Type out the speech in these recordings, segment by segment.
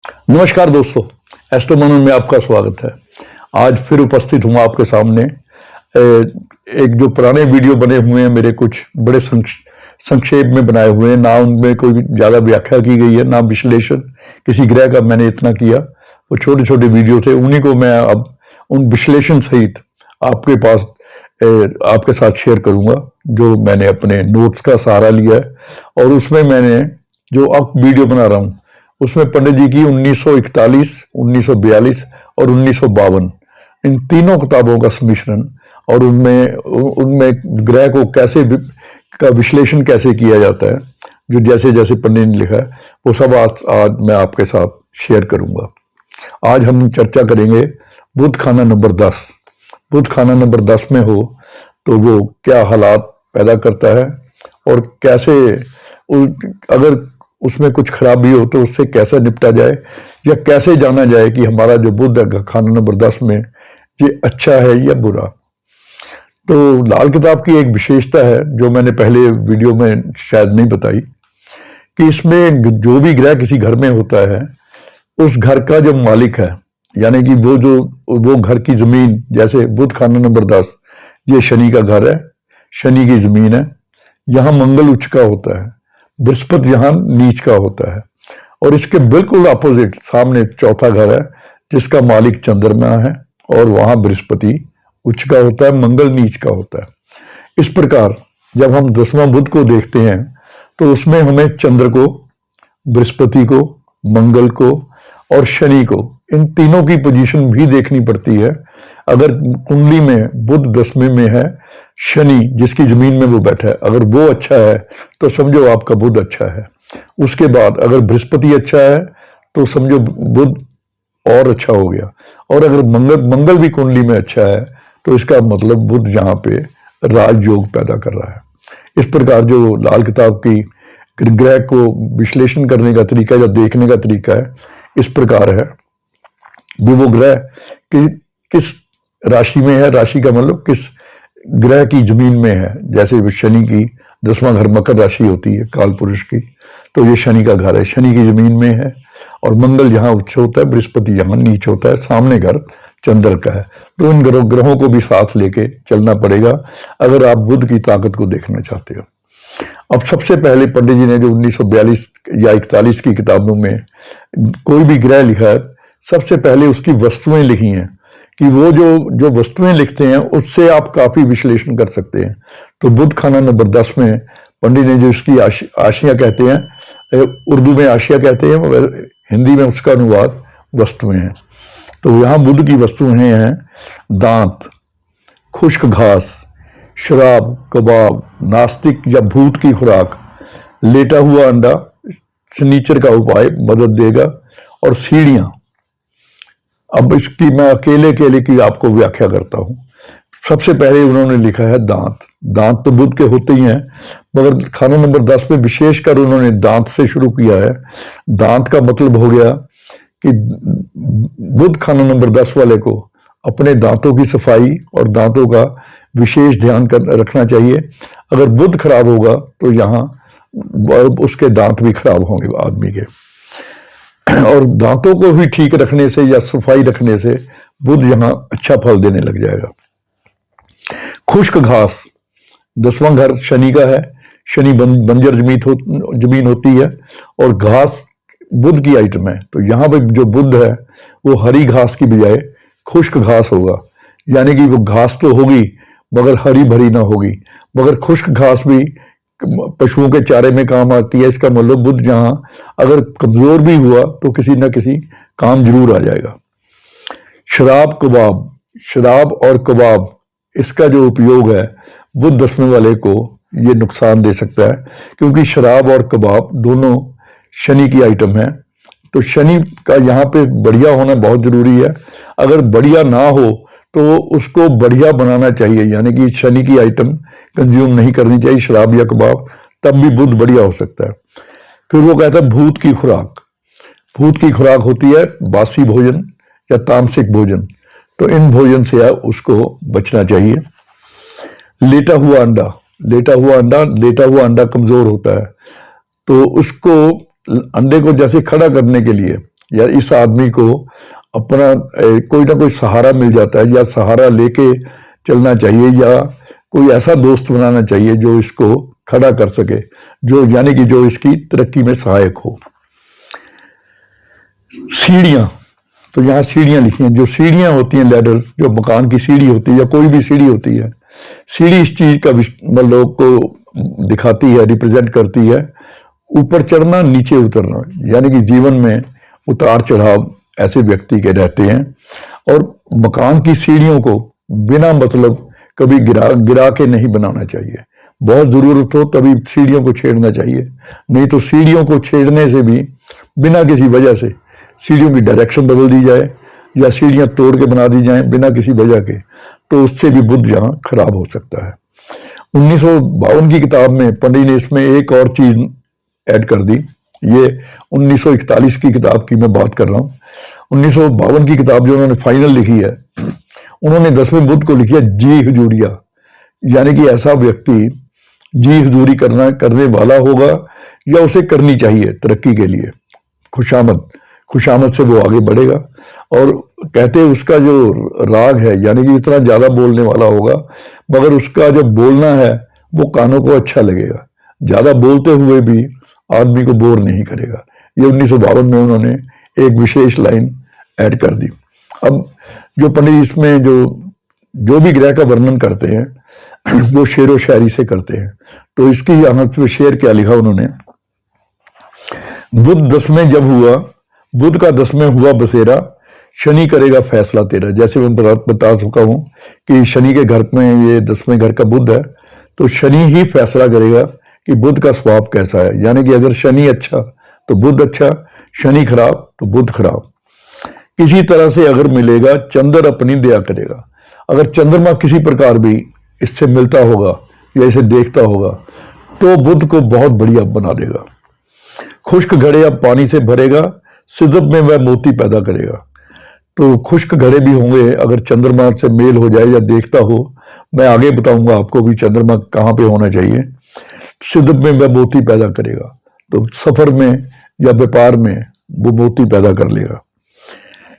नमस्कार दोस्तों, एस्ट्रो मनन में आपका स्वागत है। आज फिर उपस्थित हूँ आपके सामने। एक जो पुराने वीडियो बने हुए हैं मेरे, कुछ बड़े संक्षेप में बनाए हुए हैं, ना उनमें कोई ज़्यादा व्याख्या की गई है, ना विश्लेषण किसी ग्रह का मैंने इतना किया। वो छोटे छोटे वीडियो थे, उन्हीं को मैं अब उन विश्लेषण सहित आपके पास आपके साथ शेयर करूँगा, जो मैंने अपने नोट्स का सहारा लिया है। और उसमें मैंने जो अब वीडियो बना रहा हूँ उसमें पंडित जी की 1941, 1942 और 1952 इन तीनों किताबों का सम्मिश्रण, और उनमें उनमें ग्रह को कैसे का विश्लेषण कैसे किया जाता है, जो जैसे जैसे पंडित ने लिखा है वो सब आज मैं आपके साथ शेयर करूंगा। आज हम चर्चा करेंगे बुध खाना नंबर 10। बुध खाना नंबर 10 में हो तो वो क्या हालात पैदा करता है, और कैसे अगर उसमें कुछ खराबी हो तो उससे कैसे निपटा जाए, या कैसे जाना जाए कि हमारा जो बुध है खाना नंबर 10 में ये अच्छा है या बुरा। तो लाल किताब की एक विशेषता है जो मैंने पहले वीडियो में शायद नहीं बताई, कि इसमें जो भी ग्रह किसी घर में होता है उस घर का जो मालिक है, यानी कि वो घर की जमीन, जैसे बुध खाना नंबर 10 ये शनि का घर है, शनि की जमीन है, यहाँ मंगल उच्च का होता है, बृहस्पति यहाँ नीच का होता है, और इसके बिल्कुल अपोजिट सामने चौथा घर है जिसका मालिक चंद्रमा है, और वहां बृहस्पति उच्च का होता है, मंगल नीच का होता है। इस प्रकार जब हम 10वां बुध को देखते हैं तो उसमें हमें चंद्र को, बृहस्पति को, मंगल को और शनि को, इन तीनों की पोजीशन भी देखनी पड़ती है। अगर कुंडली में बुध 10वें में है, शनि जिसकी जमीन में वो बैठा है अगर वो अच्छा है तो समझो आपका बुध अच्छा है। उसके बाद अगर बृहस्पति अच्छा है तो समझो बुध और अच्छा हो गया, और अगर मंगल भी कुंडली में अच्छा है तो इसका मतलब बुध यहाँ पे राजयोग पैदा कर रहा है। इस प्रकार जो लाल किताब की ग्रह को विश्लेषण करने का तरीका या देखने का तरीका है इस प्रकार है कि वो ग्रह किस राशि में है, राशि का मतलब किस ग्रह की जमीन में है। जैसे शनि की 10वां घर मकर राशि होती है काल पुरुष की, तो ये शनि का घर है, शनि की जमीन में है, और मंगल यहाँ उच्च होता है, बृहस्पति यहाँ नीच होता है, सामने घर चंद्र का है। तो इन ग्रहों को भी साथ लेके चलना पड़ेगा अगर आप बुध की ताकत को देखना चाहते हो। अब सबसे पहले पंडित जी ने जो 1942 या 41 की किताबों में कोई भी ग्रह लिखा है, सबसे पहले उसकी वस्तुएं लिखी हैं, कि वो जो वस्तुएं लिखते हैं उससे आप काफी विश्लेषण कर सकते हैं। तो बुध खाना नंबर 10 में पंडित ने जो इसकी आशिया कहते हैं, उर्दू में आशिया कहते हैं, हिंदी में उसका अनुवाद वस्तुएं हैं। तो यहाँ बुध की वस्तुएं हैं दांत, खुश्क घास, शराब, कबाब, नास्तिक या भूत की खुराक, लेटा हुआ अंडा, शनीचर का उपाय मदद देगा, और सीढ़ियां। अब इसकी मैं अकेले की आपको व्याख्या करता हूं। सबसे पहले उन्होंने लिखा है दांत। दांत तो बुध के होते ही हैं, मगर खाना नंबर 10 में विशेषकर उन्होंने दांत से शुरू किया है। दांत का मतलब हो गया कि बुध खाना नंबर 10 वाले को अपने दांतों की सफाई और दांतों का विशेष ध्यान रखना चाहिए। अगर बुध खराब होगा तो यहाँ उसके दांत भी खराब होंगे आदमी के, और दांतों को भी ठीक रखने से या सफाई रखने से बुध यहाँ अच्छा फल देने लग जाएगा। खुश्क घास, 10वां घर शनि का है, शनि बंजर जमीन होती है, और घास बुध की आइटम है। तो यहाँ पे जो बुध है वो हरी घास की बजाय खुश्क घास होगा, यानी कि वो घास तो होगी मगर हरी भरी ना होगी। मगर खुश्क घास भी पशुओं के चारे में काम आती है। इसका मतलब बुध जहां अगर कमजोर भी हुआ तो किसी ना किसी काम जरूर आ जाएगा। शराब कबाब, शराब और कबाब, इसका जो उपयोग है बुध 10वें वाले को ये नुकसान दे सकता है, क्योंकि शराब और कबाब दोनों शनि की आइटम है। तो शनि का यहाँ पे बढ़िया होना बहुत जरूरी है। अगर बढ़िया ना हो तो उसको बढ़िया बनाना चाहिए, यानी कि शनि की आइटम कंज्यूम नहीं करनी चाहिए, शराब या कबाब, तब भी बुध बढ़िया हो सकता है। फिर वो कहता है भूत की खुराक। भूत की खुराक होती है बासी भोजन या तामसिक भोजन, तो इन भोजन से उसको बचना चाहिए। लेटा हुआ अंडा, लेटा हुआ अंडा कमजोर होता है, तो उसको अंडे को जैसे खड़ा करने के लिए या इस आदमी को अपना कोई ना कोई सहारा मिल जाता है, या सहारा लेके चलना चाहिए, या कोई ऐसा दोस्त बनाना चाहिए जो इसको खड़ा कर सके, जो यानी कि जो इसकी तरक्की में सहायक हो। सीढ़ियां, तो यहाँ सीढ़ियां लिखी हैं। जो सीढ़ियां होती हैं, लैडर्स, जो मकान की सीढ़ी होती है या कोई भी सीढ़ी होती है, सीढ़ी इस चीज का लोग को दिखाती है, रिप्रेजेंट करती है, ऊपर चढ़ना नीचे उतरना, यानी कि जीवन में उतार चढ़ाव ऐसे व्यक्ति के रहते हैं। और मकान की सीढ़ियों को बिना मतलब कभी गिरा के नहीं बनाना चाहिए। बहुत जरूरत हो तभी सीढ़ियों को छेड़ना चाहिए, नहीं तो सीढ़ियों को छेड़ने से भी बिना किसी वजह से सीढ़ियों की डायरेक्शन बदल दी जाए या सीढ़ियां तोड़ के बना दी जाएं बिना किसी वजह के, तो उससे भी बुद्ध यहाँ खराब हो सकता है। 1952 की किताब में पंडित ने इसमें एक और चीज ऐड कर दी। ये 1941 की किताब की मैं बात कर रहा हूँ। 1952 की किताब जो उन्होंने फाइनल लिखी है, उन्होंने 10वें बुद्ध को लिखी है जी हुजूरिया, यानी कि ऐसा व्यक्ति जी हुजूरी करने वाला होगा या उसे करनी चाहिए तरक्की के लिए। खुशामद से वो आगे बढ़ेगा। और कहते हैं उसका जो राग है, यानी कि इतना ज्यादा बोलने वाला होगा, मगर उसका जो बोलना है वो कानों को अच्छा लगेगा, ज्यादा बोलते हुए भी आदमी को बोर नहीं करेगा। ये 1952 में उन्होंने एक विशेष लाइन ऐड कर दी। अब जो पंडित इसमें जो भी ग्रह का वर्णन करते हैं वो शेरो शायरी से करते हैं। तो इसकी अहमियत में शेर क्या लिखा उन्होंने, बुद्ध 10वें जब हुआ, बुद्ध का 10वें हुआ बसेरा, शनि करेगा फैसला तेरा। जैसे मैं बता चुका हूं कि शनि के घर में, ये 10वें घर का बुद्ध है, तो शनि ही फैसला करेगा कि बुद्ध का स्वभाव कैसा है। यानी कि अगर शनि अच्छा तो बुद्ध अच्छा, शनि खराब तो बुद्ध खराब। किसी तरह से अगर मिलेगा चंद्र अपनी दया करेगा। अगर चंद्रमा किसी प्रकार भी इससे मिलता होगा या इसे देखता होगा तो बुद्ध को बहुत बढ़िया बना देगा। खुश्क घड़े अब पानी से भरेगा, सिदब में वह मोती पैदा करेगा। तो खुश्क घड़े भी होंगे अगर चंद्रमा से मेल हो जाए या देखता हो। मैं आगे बताऊंगा आपको भी चंद्रमा कहाँ पे होना चाहिए। सिदब में वह मोती पैदा करेगा, तो सफर में या व्यापार में वो मोती पैदा कर लेगा।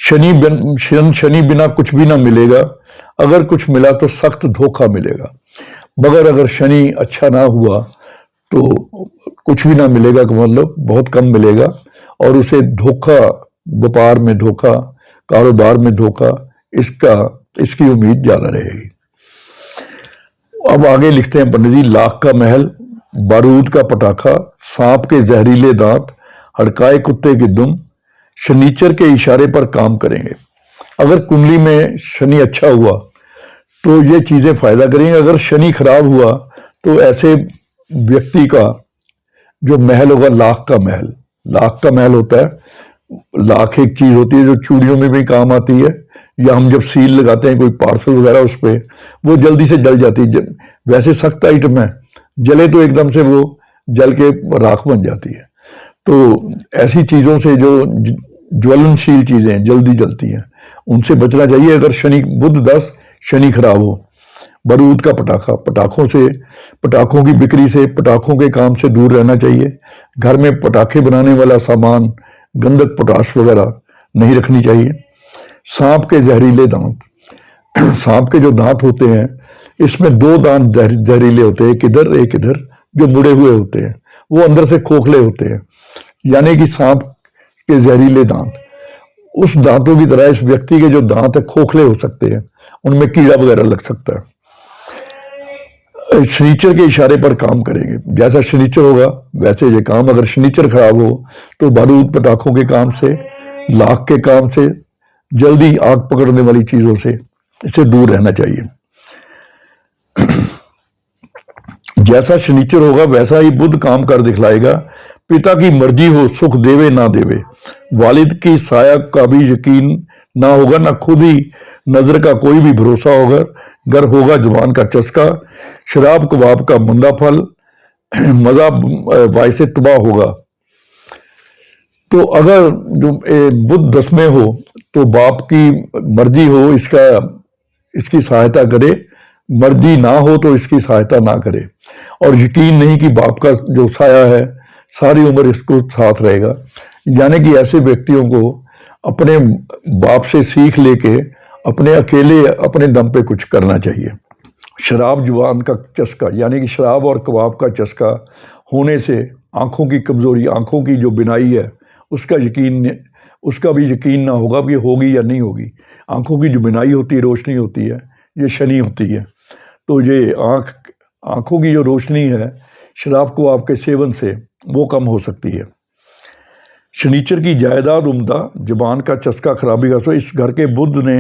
शनि बिना कुछ भी ना मिलेगा, अगर कुछ मिला तो सख्त धोखा मिलेगा। मगर अगर शनि अच्छा ना हुआ तो कुछ भी ना मिलेगा, मतलब बहुत कम मिलेगा, और उसे धोखा, व्यापार में धोखा, कारोबार में धोखा, इसकी उम्मीद ज्यादा रहेगी। अब आगे लिखते हैं पंडित जी, लाख का महल, बारूद का पटाखा, सांप के जहरीले दांत, हड़काए कुत्ते की दुम, शनीचर के इशारे पर काम करेंगे। अगर कुंडली में शनि अच्छा हुआ तो ये चीजें फायदा करेंगे। अगर शनि खराब हुआ तो ऐसे व्यक्ति का जो महल होगा, लाख का महल होता है। लाख एक चीज होती है जो चूड़ियों में भी काम आती है, या हम जब सील लगाते हैं कोई पार्सल वगैरह उस पर, वो जल्दी से जल जाती है। वैसे सख्त आइटम है, जले तो एकदम से वो जल के राख बन जाती है। तो ऐसी चीजों से जो ज्वलनशील चीजें जल्दी जलती हैं, उनसे बचना चाहिए। अगर शनि बुध 10 शनि खराब हो। बारूद का पटाखा, पटाखों की बिक्री से, पटाखों के काम से दूर रहना चाहिए। घर में पटाखे बनाने वाला सामान, गंधक, पोटाश वगैरह नहीं रखनी चाहिए। सांप के जहरीले दांत, सांप के जो दांत होते हैं इसमें 2 दांत जहरीले होते हैं, एक इधर, जो मुड़े हुए होते हैं, वो अंदर से खोखले होते हैं। यानी कि सांप के जहरीले दांत, उस दांतों की तरह इस व्यक्ति के जो दांत है खोखले हो सकते हैं, उनमें कीड़ा वगैरह लग सकता है। शनीचर के इशारे पर काम करेंगे, जैसा शनीचर होगा वैसे ये काम। अगर शनीचर खराब हो तो बारूद पटाखों के काम से, लाख के काम से, जल्दी आग पकड़ने वाली चीजों से इसे दूर रहना चाहिए। जैसा शनीचर होगा वैसा ही बुध काम कर दिखलाएगा। पिता की मर्जी हो, सुख देवे ना देवे, वालिद की साया का भी यकीन ना होगा, ना खुद ही नजर का कोई भी भरोसा होगा। गर होगा जुबान का चस्का, शराब कबाब का मंदा फल, मजा वायसे तबाह होगा। तो अगर जो बुध 10वें हो तो बाप की मर्जी हो, इसकी सहायता करे, मर्जी ना हो तो इसकी सहायता ना करे, और यकीन नहीं कि बाप का जो साया है सारी उम्र इसको साथ रहेगा। यानी कि ऐसे व्यक्तियों को अपने बाप से सीख लेके अपने अकेले अपने दम पे कुछ करना चाहिए। शराब जुबान का चस्का, यानी कि शराब और कबाब का चस्का होने से आँखों की कमज़ोरी, आँखों की जो बिनाई है उसका भी यकीन ना होगा कि होगी या नहीं होगी। आँखों की जो बिनाई होती है, रोशनी होती है, ये शनि होती है। तो ये आँखों की जो रोशनी है शराब को आपके सेवन से वो कम हो सकती है। शनीचर की जायदाद उम्दा, जुबान का चस्का खराबी का। सो इस घर के बुध ने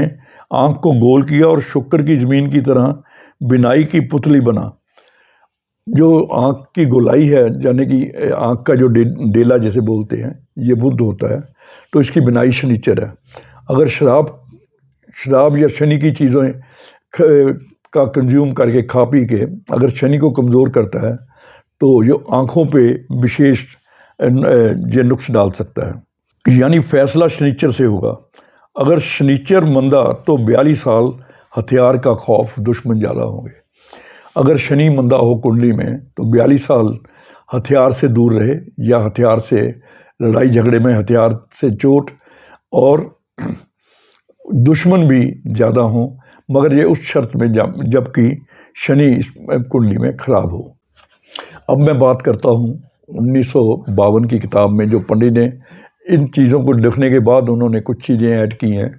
आँख को गोल किया और शुक्र की ज़मीन की तरह बिनाई की पुतली बना। जो आँख की गोलाई है, यानी कि आँख का जो डेला जैसे बोलते हैं, ये बुध होता है, तो इसकी बिनाई शनीचर है। अगर शराब या शनि की चीज़ें का कंज्यूम करके खा पी के अगर शनि को कमज़ोर करता है तो ये आँखों पे विशेष ये नुक्स डाल सकता है। यानी फैसला शनीचर से होगा। अगर शनीचर मंदा तो 42 साल हथियार का खौफ, दुश्मन ज़्यादा होंगे। अगर शनि मंदा हो कुंडली में तो 42 साल हथियार से दूर रहे, या हथियार से लड़ाई झगड़े में हथियार से चोट और दुश्मन भी ज़्यादा हों, मगर ये उस शर्त में जबकि शनि इस कुंडली में खराब हो। अब मैं बात करता हूँ 1952 की किताब में, जो पंडित ने इन चीज़ों को लिखने के बाद उन्होंने कुछ चीज़ें ऐड की हैं।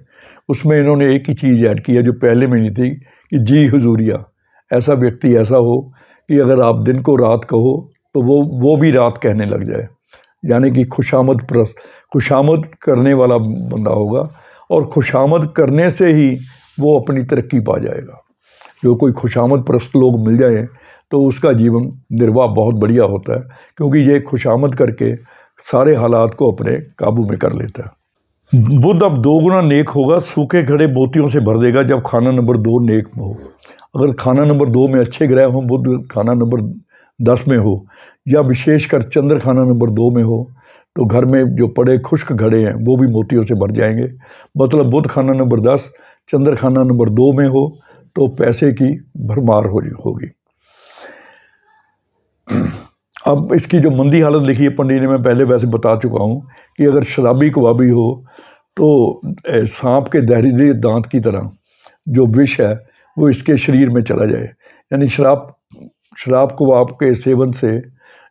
उसमें इन्होंने एक ही चीज़ ऐड की है जो पहले में नहीं थी, कि जी हुजूरिया। ऐसा व्यक्ति ऐसा हो कि अगर आप दिन को रात कहो तो वो भी रात कहने लग जाए, यानी कि खुशामद करने वाला बंदा होगा, और खुशामद करने से ही वो अपनी तरक्की पा जाएगा। जो कोई खुशामद परस्त लोग मिल जाए तो उसका जीवन निर्वाह बहुत बढ़िया होता है, क्योंकि ये खुशामद करके सारे हालात को अपने काबू में कर लेता है। बुध अब 2 गुना नेक होगा, सूखे खड़े मोतियों से भर देगा जब खाना नंबर 2 नेक हो। अगर खाना नंबर 2 में अच्छे ग्रह हों, बुध खाना नंबर 10 में हो, या विशेषकर चंद्र खाना नंबर 2 में हो, तो घर में जो पड़े खुश्क घड़े हैं वो भी मोतियों से भर जाएंगे। मतलब बुध खाना नंबर 10, चंद्र खाना नंबर 2 में हो तो पैसे की भरमार होगी। अब इसकी जो मंदी हालत लिखी है पंडित ने, मैं पहले वैसे बता चुका हूँ कि अगर शराबी कबाबी हो तो सांप के जहरीले दांत की तरह जो विष है वो इसके शरीर में चला जाए। यानी शराब कबाब के सेवन से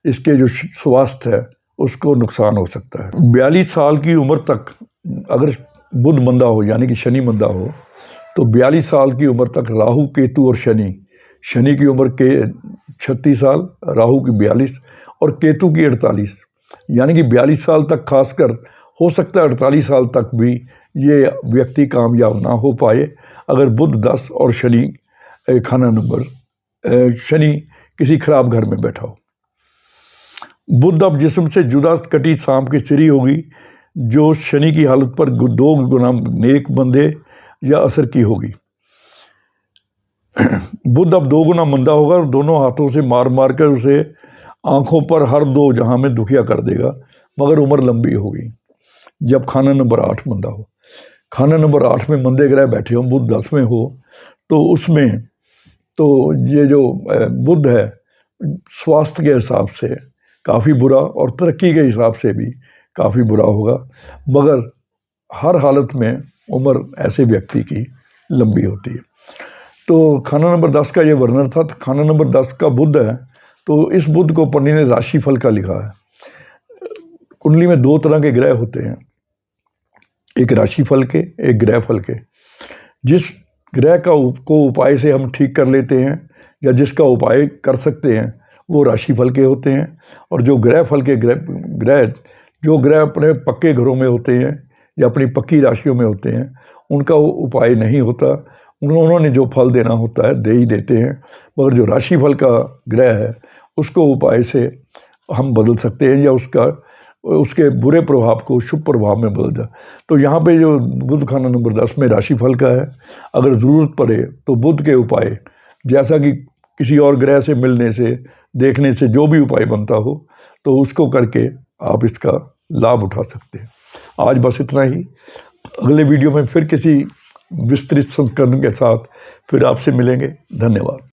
इसके जो स्वास्थ्य है उसको नुकसान हो सकता है। 42 साल की उम्र तक अगर बुध मंदा हो, यानी कि शनि मंदा हो, तो 42 साल की उम्र तक राहु केतु और शनि की उम्र के 36 साल, राहु की 42 और केतु की 48, यानी कि 42 साल तक, खासकर हो सकता है 48 साल तक भी ये व्यक्ति कामयाब ना हो पाए अगर बुध 10 और शनि शनि किसी खराब घर में बैठा हो। बुध अब जिस्म से जुदा कटी सांप की चिरी होगी, जो शनि की हालत पर 2 गुना नेक बंदे या असर की होगी। बुध अब 2 गुना मंदा होगा और दोनों हाथों से मार मार कर उसे आंखों पर हर 2 जहां में दुखिया कर देगा, मगर उम्र लंबी होगी। जब खाना नंबर 8 मंदा हो, खाना नंबर 8 में मंदे ग्रह बैठे हो, बुध 10 में हो, तो उसमें तो ये जो बुध है स्वास्थ्य के हिसाब से काफ़ी बुरा और तरक्की के हिसाब से भी काफ़ी बुरा होगा, मगर हर हालत में उम्र ऐसे व्यक्ति की लंबी होती है। तो खाना नंबर 10 का ये वर्णन था। तो खाना नंबर 10 का बुध है, तो इस बुध को पंडित ने राशिफल का लिखा है। कुंडली में 2 तरह के ग्रह होते हैं, एक राशिफल के, एक ग्रह फल के। जिस ग्रह को उपाय से हम ठीक कर लेते हैं या जिसका उपाय कर सकते हैं वो राशिफल के होते हैं, और जो ग्रह फल के जो ग्रह अपने पक्के घरों में होते हैं या अपनी पक्की राशियों में होते हैं, उनका उपाय नहीं होता। उन्होंने जो फल देना होता है दे ही देते हैं, मगर जो राशिफल का ग्रह है उसको उपाय से हम बदल सकते हैं या उसके बुरे प्रभाव को शुभ प्रभाव में बदल जाए। तो यहाँ पे जो बुध खाना नंबर 10 में राशिफल का है, अगर ज़रूरत पड़े तो बुध के उपाय, जैसा कि किसी और ग्रह से मिलने से, देखने से जो भी उपाय बनता हो, तो उसको करके आप इसका लाभ उठा सकते हैं। आज बस इतना ही। अगले वीडियो में फिर किसी विस्तृत संस्करण के साथ फिर आपसे मिलेंगे। धन्यवाद।